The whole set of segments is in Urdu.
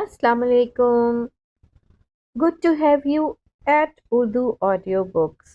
Assalamu alaikum. Good to have you at Urdu Audio Books.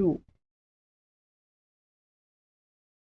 2।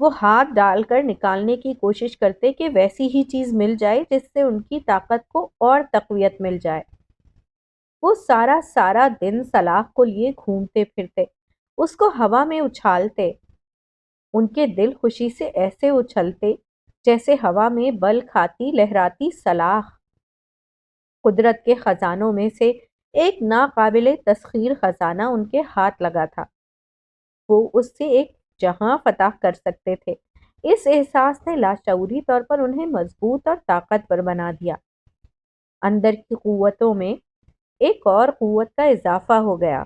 وہ ہاتھ ڈال کر نکالنے کی کوشش کرتے کہ ویسی ہی چیز مل جائے جس سے ان کی طاقت کو اور تقویت مل جائے۔ وہ سارا سارا دن سلاخ کو لیے گھومتے پھرتے، اس کو ہوا میں اچھالتے۔ ان کے دل خوشی سے ایسے اچھلتے جیسے ہوا میں بل کھاتی لہراتی سلاخ۔ قدرت کے خزانوں میں سے ایک ناقابل تسخیر خزانہ ان کے ہاتھ لگا تھا۔ وہ اس سے ایک جہاں فتح کر سکتے تھے۔ اس احساس نے لاشعوری طور پر انہیں مضبوط اور طاقتور بنا دیا۔ اندر کی قوتوں میں ایک اور قوت کا اضافہ ہو گیا۔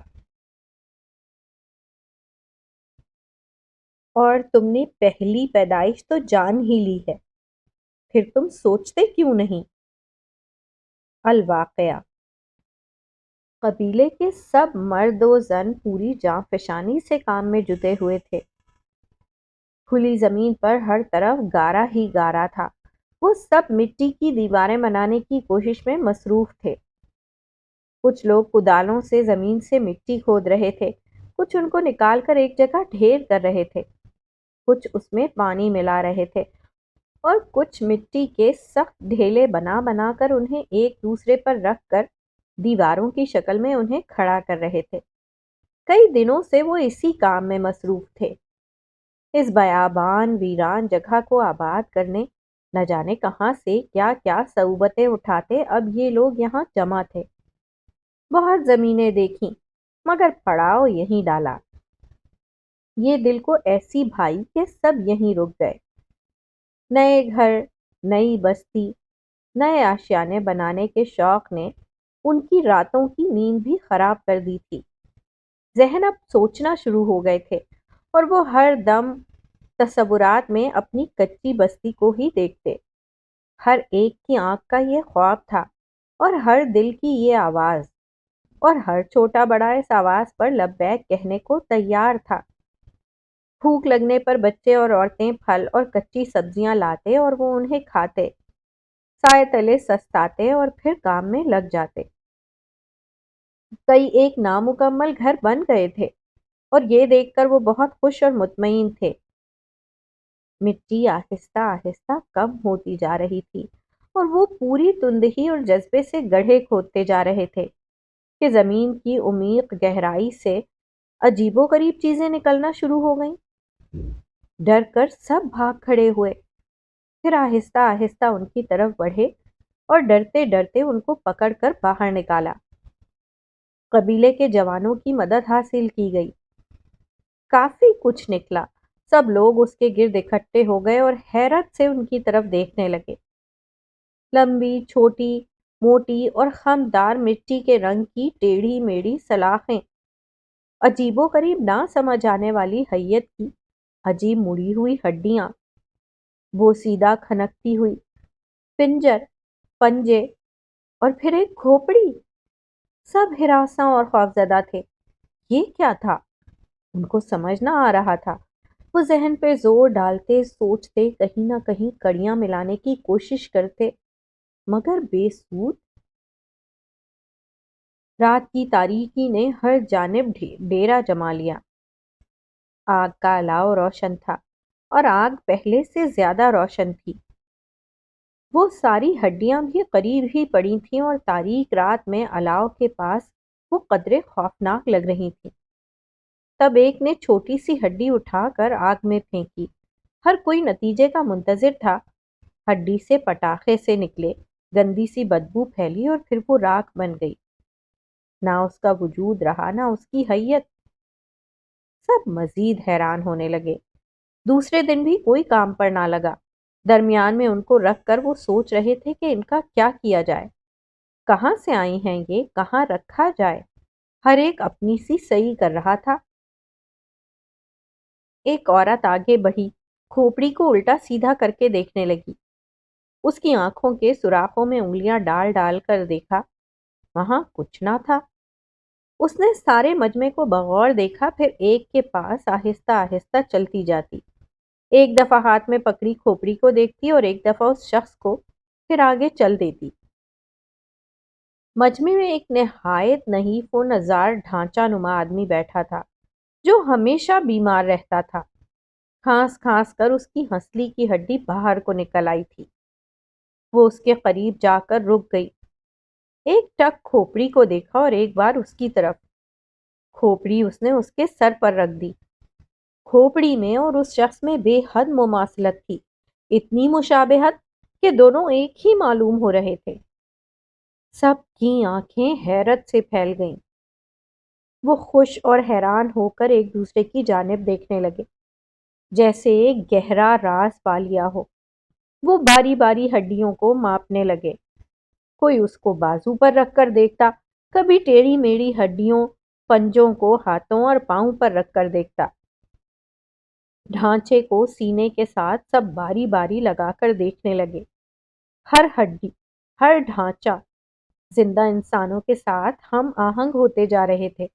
اور تم نے پہلی پیدائش تو جان ہی لی ہے، پھر تم سوچتے کیوں نہیں؟ الواقعہ: قبیلے کے سب مرد و زن پوری جاں فشانی سے کام میں جٹے ہوئے تھے۔ کھلی زمین پر ہر طرف گارا ہی گارا تھا۔ وہ سب مٹی کی دیواریں بنانے کی کوشش میں مصروف تھے۔ کچھ لوگ کدالوں سے زمین سے مٹی کھود رہے تھے، کچھ ان کو نکال کر ایک جگہ ڈھیر کر رہے تھے، کچھ اس میں پانی ملا رہے تھے، اور کچھ مٹی کے سخت ڈھیلے بنا بنا کر انہیں ایک دوسرے پر رکھ کر دیواروں کی شکل میں انہیں کھڑا کر رہے تھے۔ کئی دنوں سے وہ اسی کام میں مصروف تھے۔ اس بیابان ویران جگہ کو آباد کرنے نہ جانے کہاں سے کیا کیا صعوبتیں اٹھاتے اب یہ لوگ یہاں جمع تھے۔ بہت زمینیں دیکھیں مگر پڑاؤ یہیں ڈالا۔ یہ دل کو ایسی بھائی کہ سب یہیں رک گئے۔ نئے گھر، نئی بستی، نئے آشیانے بنانے کے شوق نے ان کی راتوں کی نیند بھی خراب کر دی تھی۔ ذہن اب سوچنا شروع ہو گئے تھے اور وہ ہر دم تصورات میں اپنی کچی بستی کو ہی دیکھتے۔ ہر ایک کی آنکھ کا یہ خواب تھا اور ہر دل کی یہ آواز، اور ہر چھوٹا بڑا اس آواز پر لبیک کہنے کو تیار تھا۔ بھوک لگنے پر بچے اور عورتیں پھل اور کچی سبزیاں لاتے اور وہ انہیں کھاتے، سائے تلے سستاتے اور پھر کام میں لگ جاتے۔ کئی ایک نامکمل گھر بن گئے تھے اور یہ دیکھ کر وہ بہت خوش اور مطمئن تھے۔ مٹی آہستہ آہستہ کم ہوتی جا رہی تھی اور وہ پوری تندہی اور جذبے سے گڑھے کھودتے جا رہے تھے کہ زمین کی عمیق گہرائی سے عجیب و غریب چیزیں نکلنا شروع ہو گئیں۔ ڈر کر سب بھاگ کھڑے ہوئے، پھر آہستہ آہستہ ان کی طرف بڑھے اور ڈرتے ڈرتے ان کو پکڑ کر باہر نکالا۔ قبیلے کے جوانوں کی مدد حاصل کی گئی۔ کافی کچھ نکلا۔ سب لوگ اس کے گرد اکٹھے ہو گئے اور حیرت سے ان کی طرف دیکھنے لگے۔ لمبی، چھوٹی، موٹی اور خمدار مٹی کے رنگ کی ٹیڑھی میڑھی سلاخیں، عجیب و غریب نہ سمجھ آنے والی حیت کی عجیب مڑی ہوئی ہڈیاں، بوسیدہ کھنکتی ہوئی پنجر، پنجے اور پھر ایک کھوپڑی۔ سب ہراساں اور خوفزدہ تھے۔ یہ کیا تھا؟ ان کو سمجھ نہ آ رہا تھا۔ وہ ذہن پہ زور ڈالتے، سوچتے، کہیں نہ کہیں کڑیاں ملانے کی کوشش کرتے، مگر بے سود۔ رات کی تاریکی نے ہر جانب ڈیرا جما لیا۔ آگ کا الاؤ روشن تھا اور آگ پہلے سے زیادہ روشن تھی۔ وہ ساری ہڈیاں بھی قریب ہی پڑی تھیں اور تاریک رات میں الاؤ کے پاس وہ قدرے خوفناک لگ رہی تھیں۔ تب ایک نے چھوٹی سی ہڈی اٹھا کر آگ میں پھینکی۔ ہر کوئی نتیجے کا منتظر تھا۔ ہڈی سے پٹاخے سے نکلے، گندی سی بدبو پھیلی اور پھر وہ راکھ بن گئی۔ نہ اس کا وجود رہا نہ اس کی حیت۔ سب مزید حیران ہونے لگے۔ دوسرے دن بھی کوئی کام پر نہ لگا۔ درمیان میں ان کو رکھ کر وہ سوچ رہے تھے کہ ان کا کیا کیا جائے، کہاں سے آئی ہیں یہ، کہاں رکھا جائے۔ ہر ایک اپنی سی صحیح کر رہا تھا۔ ایک عورت آگے بڑھی، کھوپڑی کو الٹا سیدھا کر کے دیکھنے لگی۔ اس کی آنکھوں کے سوراخوں میں انگلیاں ڈال ڈال کر دیکھا، وہاں کچھ نہ تھا۔ اس نے سارے مجمع کو بغور دیکھا، پھر ایک کے پاس آہستہ آہستہ چلتی جاتی، ایک دفعہ ہاتھ میں پکڑی کھوپڑی کو دیکھتی اور ایک دفعہ اس شخص کو، پھر آگے چل دیتی۔ مجمع میں ایک نہایت نحیف و نزار ڈھانچہ نما آدمی بیٹھا تھا جو ہمیشہ بیمار رہتا تھا۔ کھانس کھانس کر اس کی ہنسلی کی ہڈی باہر کو نکل آئی تھی۔ وہ اس کے قریب جا کر رک گئی، ایک ٹک کھوپڑی کو دیکھا اور ایک بار اس کی طرف۔ کھوپڑی اس نے اس کے سر پر رکھ دی۔ کھوپڑی میں اور اس شخص میں بے حد مماثلت تھی، اتنی مشابہت کہ دونوں ایک ہی معلوم ہو رہے تھے۔ سب کی آنکھیں حیرت سے پھیل گئیں۔ وہ خوش اور حیران ہو کر ایک دوسرے کی جانب دیکھنے لگے، جیسے ایک گہرا راز پا لیا ہو۔ وہ باری باری ہڈیوں کو ماپنے لگے، کوئی اس کو بازو پر رکھ کر دیکھتا، کبھی ٹیڑھی میڑھی ہڈیوں پنجوں کو ہاتھوں اور پاؤں پر رکھ کر دیکھتا، ڈھانچے کو سینے کے ساتھ سب باری باری لگا کر دیکھنے لگے۔ ہر ہڈی، ہر ڈھانچہ زندہ انسانوں کے ساتھ ہم آہنگ ہوتے جا رہے تھے۔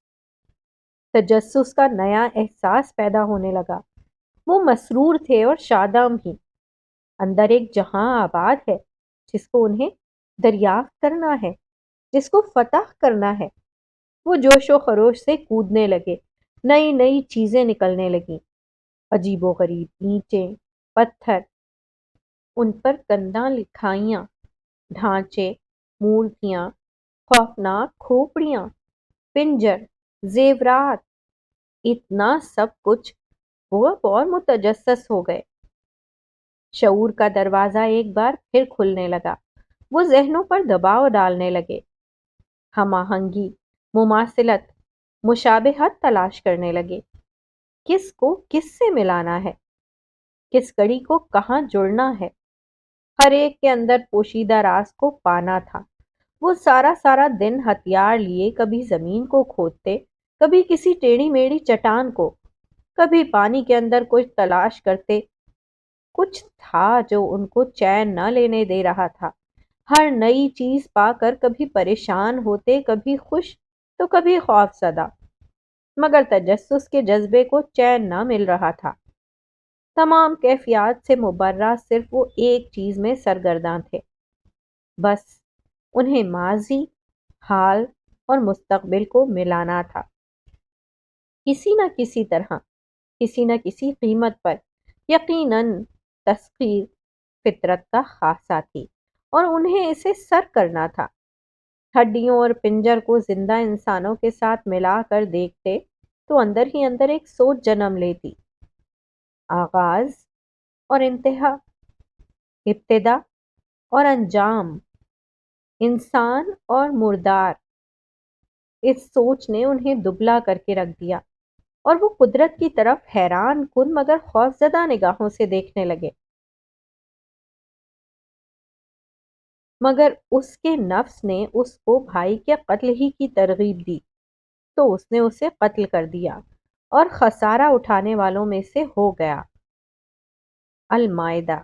تجسس کا نیا احساس پیدا ہونے لگا۔ وہ مسرور تھے اور شاداب بھی۔ اندر ایک جہاں آباد ہے جس کو انہیں دریافت کرنا ہے، جس کو فتح کرنا ہے۔ وہ جوش و خروش سے کودنے لگے، نئی نئی چیزیں نکلنے لگیں، عجیب و غریب اینٹیں، پتھر، ان پر کندہ لکھائیاں، ڈھانچے، مورتیاں، خوفناک کھوپڑیاں، پنجر، زیورات، اتنا سب کچھ۔ وہ اب اور متجسس ہو گئے۔ شعور کا دروازہ ایک بار پھر کھلنے لگا۔ وہ ذہنوں پر دباؤ ڈالنے لگے، ہم آہنگی، مماثلت، مشابہت تلاش کرنے لگے۔ کس کو کس سے ملانا ہے، کس کڑی کو کہاں جڑنا ہے۔ ہر ایک کے اندر پوشیدہ راز کو پانا تھا۔ وہ سارا سارا دن ہتھیار لیے کبھی زمین کو کھودتے، کبھی کسی ٹیڑھی میڑھی چٹان کو، کبھی پانی کے اندر کچھ تلاش کرتے۔ کچھ تھا جو ان کو چین نہ لینے دے رہا تھا۔ ہر نئی چیز پا کر کبھی پریشان ہوتے، کبھی خوش تو کبھی خوف زدہ، مگر تجسس کے جذبے کو چین نہ مل رہا تھا۔ تمام کیفیات سے مبرہ صرف وہ ایک چیز میں سرگرداں تھے، بس انہیں ماضی، حال اور مستقبل کو ملانا تھا، کسی نہ کسی طرح، کسی نہ کسی قیمت پر۔ یقیناً تسخیر فطرت کا خاصہ تھی اور انہیں اسے سر کرنا تھا۔ ہڈیوں اور پنجر کو زندہ انسانوں کے ساتھ ملا کر دیکھتے تو اندر ہی اندر ایک سوچ جنم لیتی، آغاز اور انتہا، ابتدا اور انجام، انسان اور مردار۔ اس سوچ نے انہیں دبلا کر کے رکھ دیا اور وہ قدرت کی طرف حیران کن مگر خوفزدہ نگاہوں سے دیکھنے لگے۔ مگر اس کے نفس نے اس کو بھائی کے قتل ہی کی ترغیب دی تو اس نے اسے قتل کر دیا اور خسارہ اٹھانے والوں میں سے ہو گیا۔ المائدہ۔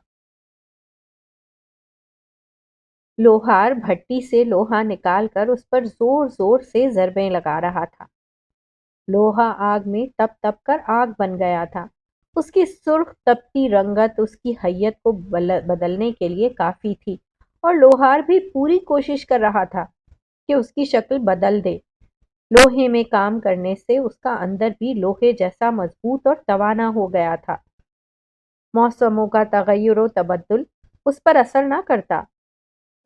لوہار بھٹی سے لوہا نکال کر اس پر زور زور سے ضربیں لگا رہا تھا۔ لوہا آگ میں تپ تپ کر آگ بن گیا تھا۔ اس کی سرخ تپتی رنگت اس کی حیت کو بدلنے کے لیے کافی تھی، اور لوہار بھی پوری کوشش کر رہا تھا کہ اس کی شکل بدل دے۔ لوہے میں کام کرنے سے اس کا اندر بھی لوہے جیسا مضبوط اور توانا ہو گیا تھا۔ موسموں کا تغیر و تبدل اس پر اثر نہ کرتا۔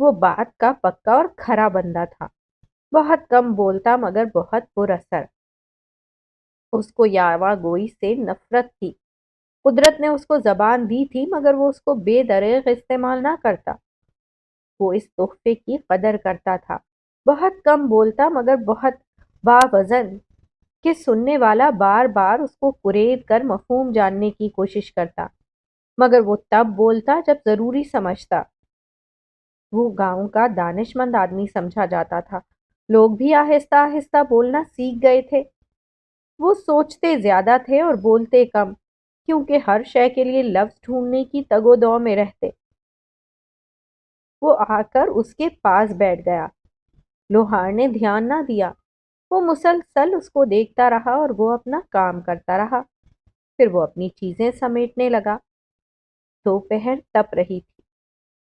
وہ بات کا پکا اور کھرا بندہ تھا، بہت کم بولتا مگر بہت پر اثر۔ اس کو یاوا گوئی سے نفرت تھی۔ قدرت نے اس کو زبان دی تھی مگر وہ اس کو بے دریغ استعمال نہ کرتا۔ وہ اس تحفے کی قدر کرتا تھا، بہت کم بولتا مگر بہت باوزن، کہ سننے والا بار بار اس کو قرید کر مفہوم جاننے کی کوشش کرتا، مگر وہ تب بولتا جب ضروری سمجھتا۔ وہ گاؤں کا دانش مند آدمی سمجھا جاتا تھا۔ لوگ بھی آہستہ آہستہ بولنا سیکھ گئے تھے۔ وہ سوچتے زیادہ تھے اور بولتے کم، کیونکہ ہر شے کے لیے لفظ ڈھونڈنے کی تگ و دو میں رہتے۔ وہ آ کر اس کے پاس بیٹھ گیا۔ لوہار نے دھیان نہ دیا۔ وہ مسلسل اس کو دیکھتا رہا اور وہ اپنا کام کرتا رہا۔ پھر وہ اپنی چیزیں سمیٹنے لگا۔ دوپہر تپ رہی تھی،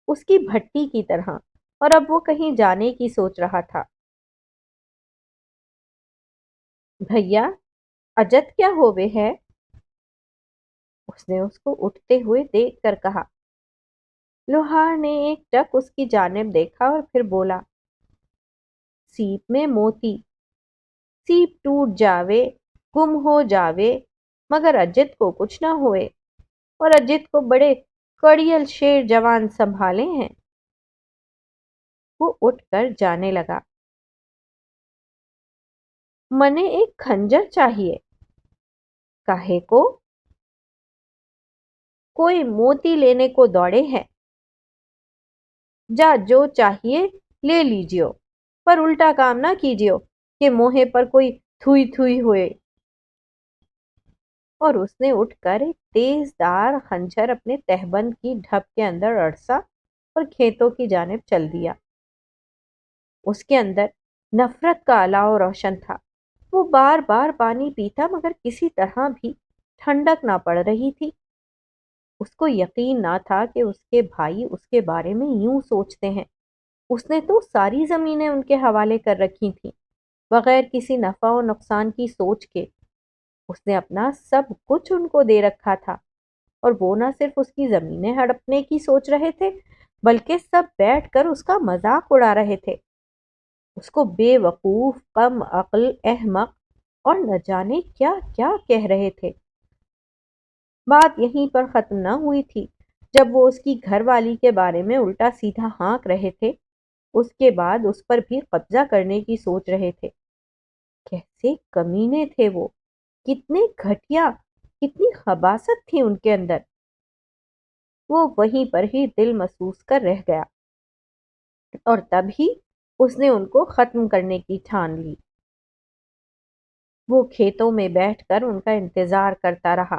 اس کی بھٹی کی طرح، اور اب وہ کہیں جانے کی سوچ رہا تھا۔ بھیا، اجت کیا ہووے ہے؟ اس نے اس کو اٹھتے ہوئے دیکھ کر کہا۔ لوہار نے ایک ٹک اس کی جانب دیکھا اور پھر بولا، سیپ میں موتی، سیپ ٹوٹ جاوے، گم ہو جاوے، مگر اجت کو کچھ نہ ہوئے، اور اجت کو بڑے کڑیل شیر جوان سنبھالے ہیں۔ وہ اٹھ کر جانے لگا۔ منے ایک کھنجر چاہیے۔ کاہے کو؟ کوئی موتی لینے کو دوڑے ہیں۔ جا جو چاہیے لے لیجیو، پر الٹا کام نہ کیجیو کہ موہے پر کوئی تھوئی تھوئی ہوئے۔ اور اس نے اٹھ کر ایک تیز دار خنجر اپنے تہبند کی ڈھب کے اندر اڑسا اور کھیتوں کی جانب چل دیا۔ اس کے اندر نفرت کا الاؤ روشن تھا۔ وہ بار بار پانی پیتا مگر کسی طرح بھی ٹھنڈک نہ پڑ رہی تھی۔ اس کو یقین نہ تھا کہ اس کے بھائی اس کے بارے میں یوں سوچتے ہیں۔ اس نے تو ساری زمینیں ان کے حوالے کر رکھی تھیں، بغیر کسی نفع و نقصان کی سوچ کے۔ اس نے اپنا سب کچھ ان کو دے رکھا تھا، اور وہ نہ صرف اس کی زمینیں ہڑپنے کی سوچ رہے تھے بلکہ سب بیٹھ کر اس کا مذاق اڑا رہے تھے۔ اس کو بے وقوف، کم عقل، احمق اور نہ جانے کیا کیا کہہ رہے تھے۔ بات یہیں پر ختم نہ ہوئی تھی۔ جب وہ اس کی گھر والی کے بارے میں الٹا سیدھا ہانک رہے تھے، اس کے بعد اس پر بھی قبضہ کرنے کی سوچ رہے تھے۔ کیسے کمینے تھے وہ، کتنے گھٹیا، کتنی خباثت تھی ان کے اندر۔ وہ وہیں پر ہی دل محسوس کر رہ گیا، اور تب ہی اس نے ان کو ختم کرنے کی ٹھان لی۔ وہ کھیتوں میں بیٹھ کر ان کا انتظار کرتا رہا۔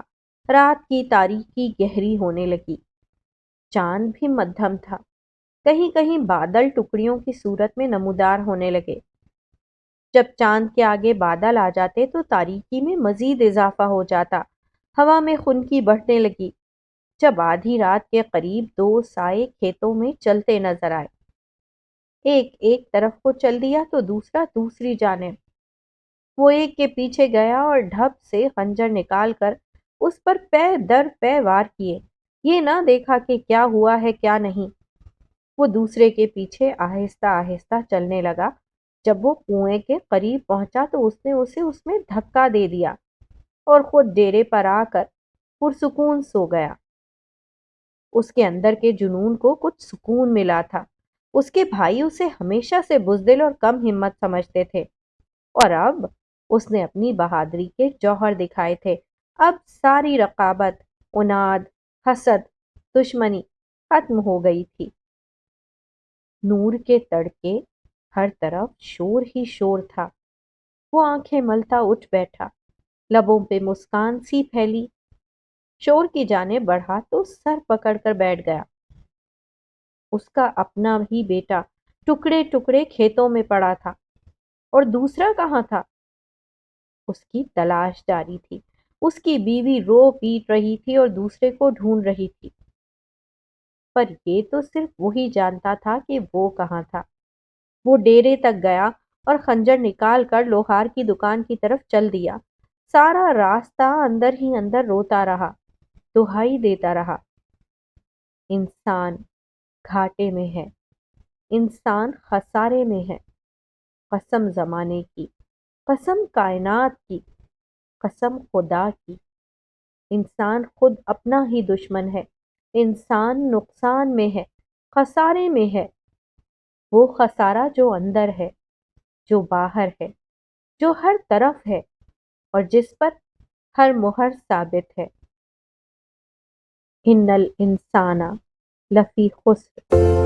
رات کی تاریکی گہری ہونے لگی۔ چاند بھی مدھم تھا۔ کہیں کہیں بادل ٹکڑیوں کی صورت میں نمودار ہونے لگے۔ جب چاند کے آگے بادل آ جاتے تو تاریکی میں مزید اضافہ ہو جاتا۔ ہوا میں خنکی بڑھنے لگی۔ جب آدھی رات کے قریب دو سائے کھیتوں میں چلتے نظر آئے، ایک ایک طرف کو چل دیا تو دوسرا دوسری جانب۔ وہ ایک کے پیچھے گیا اور ڈھب سے خنجر نکال کر اس پر پے در پے وار کیے، یہ نہ دیکھا کہ کیا ہوا ہے کیا نہیں۔ وہ دوسرے کے پیچھے آہستہ آہستہ چلنے لگا۔ جب وہ کنویں کے قریب پہنچا تو اس نے اسے اس میں دھکا دے دیا اور خود ڈیرے پر آ کر پرسکون سو گیا۔ اس کے اندر کے جنون کو کچھ سکون ملا تھا۔ اس کے بھائی اسے ہمیشہ سے بزدل اور کم ہمت سمجھتے تھے، اور اب اس نے اپنی بہادری کے جوہر دکھائے تھے۔ اب ساری رقابت، عناد، حسد، دشمنی ختم ہو گئی تھی۔ نور کے تڑکے، ہر طرف شور ہی شور تھا۔ وہ آنکھیں ملتا اٹھ بیٹھا، لبوں پہ مسکان سی پھیلی۔ شور کی جانب بڑھا تو سر پکڑ کر بیٹھ گیا۔ اس کا اپنا ہی بیٹا ٹکڑے ٹکڑے کھیتوں میں پڑا تھا، اور دوسرا کہاں تھا؟ اس کی تلاش جاری تھی۔ اس کی بیوی رو پیٹ رہی تھی اور دوسرے کو ڈھونڈ رہی تھی، پر یہ تو صرف وہی جانتا تھا کہ وہ کہاں تھا۔ وہ ڈیرے تک گیا اور خنجر نکال کر لوہار کی دکان کی طرف چل دیا۔ سارا راستہ اندر ہی اندر روتا رہا، دہائی دیتا رہا۔ انسان گھاٹے میں ہے، انسان خسارے میں ہے۔ قسم زمانے کی، قسم کائنات کی، قسم خدا کی، انسان خود اپنا ہی دشمن ہے۔ انسان نقصان میں ہے، خسارے میں ہے۔ وہ خسارہ جو اندر ہے، جو باہر ہے، جو ہر طرف ہے، اور جس پر ہر مہر ثابت ہے۔ ان الانسان لفی خسر۔